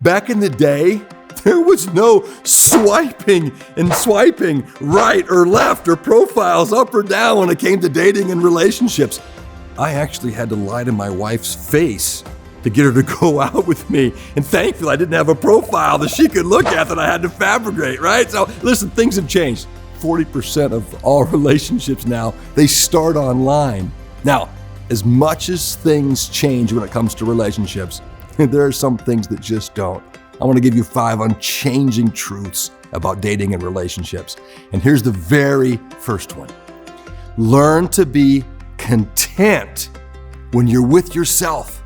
Back in the day, there was no swiping and swiping right or left or profiles up or down when it came to dating and relationships. I actually had to lie to my wife's face to get her to go out with me. And thankfully, I didn't have a profile that she could look at that I had to fabricate, right? So listen, things have changed. 40% of all relationships now, they start online. Now, as much as things change when it comes to relationships, there are some things that just don't. I want to give you 5 unchanging truths about dating and relationships. And here's the very first one. Learn to be content when you're with yourself.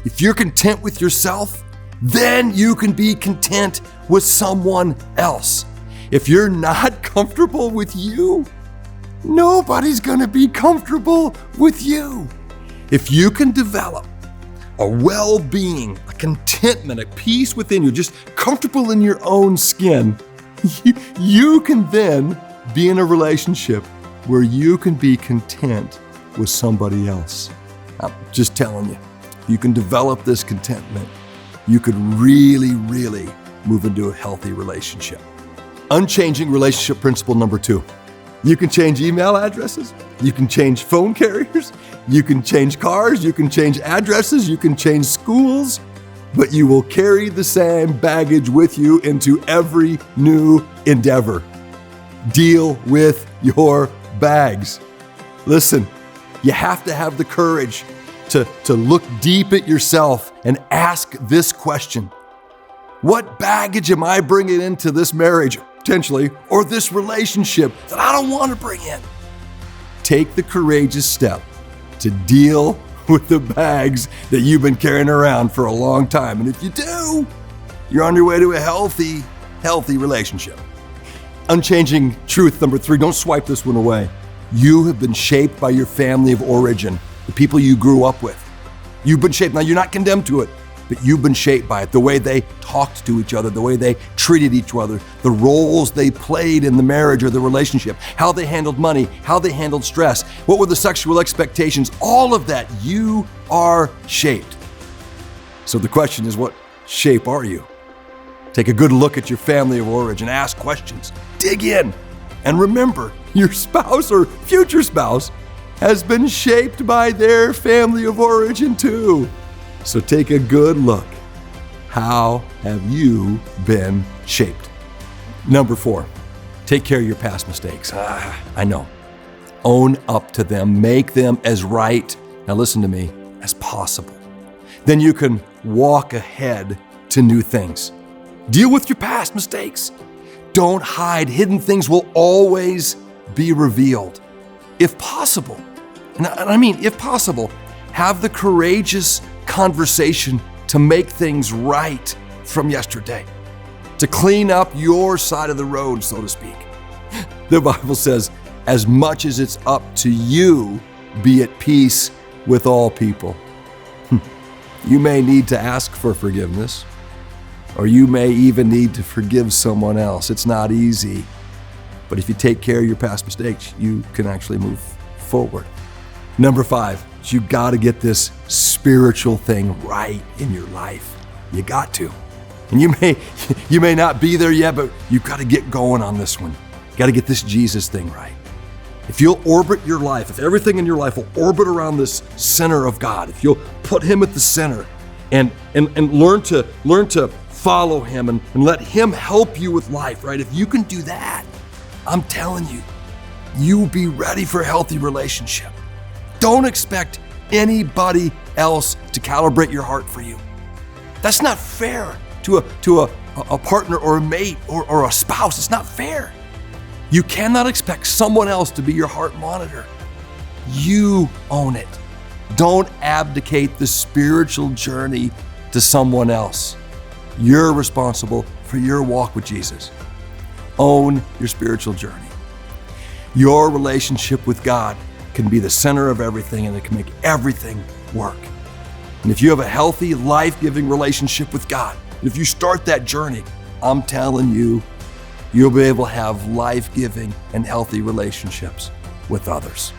If you're content with yourself, then you can be content with someone else. If you're not comfortable with you, nobody's gonna be comfortable with you. If you can develop a well-being, a contentment, a peace within you, just comfortable in your own skin, you can then be in a relationship where you can be content with somebody else. I'm just telling you, you can develop this contentment, you could really, really move into a healthy relationship. Unchanging relationship principle number 2. You can change email addresses, you can change phone carriers, you can change cars, you can change addresses, you can change schools, but you will carry the same baggage with you into every new endeavor. Deal with your bags. Listen, you have to have the courage to look deep at yourself and ask this question. What baggage am I bringing into this marriage, potentially, or this relationship that I don't want to bring in? Take the courageous step to deal with the bags that you've been carrying around for a long time. And if you do, you're on your way to a healthy relationship. Unchanging truth number 3, don't swipe this one away. You have been shaped by your family of origin, the people you grew up with. You've been shaped. Now, you're not condemned to it, but you've been shaped by it. The way they talked to each other, the way they treated each other, the roles they played in the marriage or the relationship, how they handled money, how they handled stress, what were the sexual expectations, all of that, you are shaped. So the question is, what shape are you? Take a good look at your family of origin, ask questions, dig in, and remember, your spouse or future spouse has been shaped by their family of origin too. So take a good look. How have you been shaped? Number 4, take care of your past mistakes. I know. Own up to them. Make them as right, now listen to me, as possible. Then you can walk ahead to new things. Deal with your past mistakes. Don't hide. Hidden things will always be revealed. If possible, and I mean if possible, have the courageous conversation to make things right from yesterday, to clean up your side of the road, so to speak. The Bible says, as much as it's up to you, be at peace with all people. You may need to ask for forgiveness, or you may even need to forgive someone else. It's not easy, but if you take care of your past mistakes, you can actually move forward. Number 5, you got to get this spiritual thing right in your life. You got to. And you may not be there yet, but you've got to get going on this one. You got to get this Jesus thing right. If you'll orbit your life, if everything in your life will orbit around this center of God, if you'll put Him at the center and learn to follow Him and let Him help you with life, right? If you can do that, I'm telling you, you'll be ready for a healthy relationship. Don't expect anybody else to calibrate your heart for you. That's not fair to a partner or a mate or a spouse. It's not fair. You cannot expect someone else to be your heart monitor. You own it. Don't abdicate the spiritual journey to someone else. You're responsible for your walk with Jesus. Own your spiritual journey. Your relationship with God can be the center of everything, and it can make everything work. And if you have a healthy, life-giving relationship with God, if you start that journey, I'm telling you, you'll be able to have life-giving and healthy relationships with others.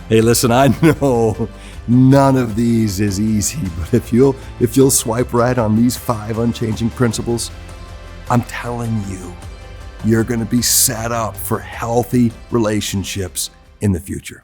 Hey, listen, I know None of these is easy, but if you'll swipe right on these 5 unchanging principles, I'm telling you, you're going to be set up for healthy relationships in the future.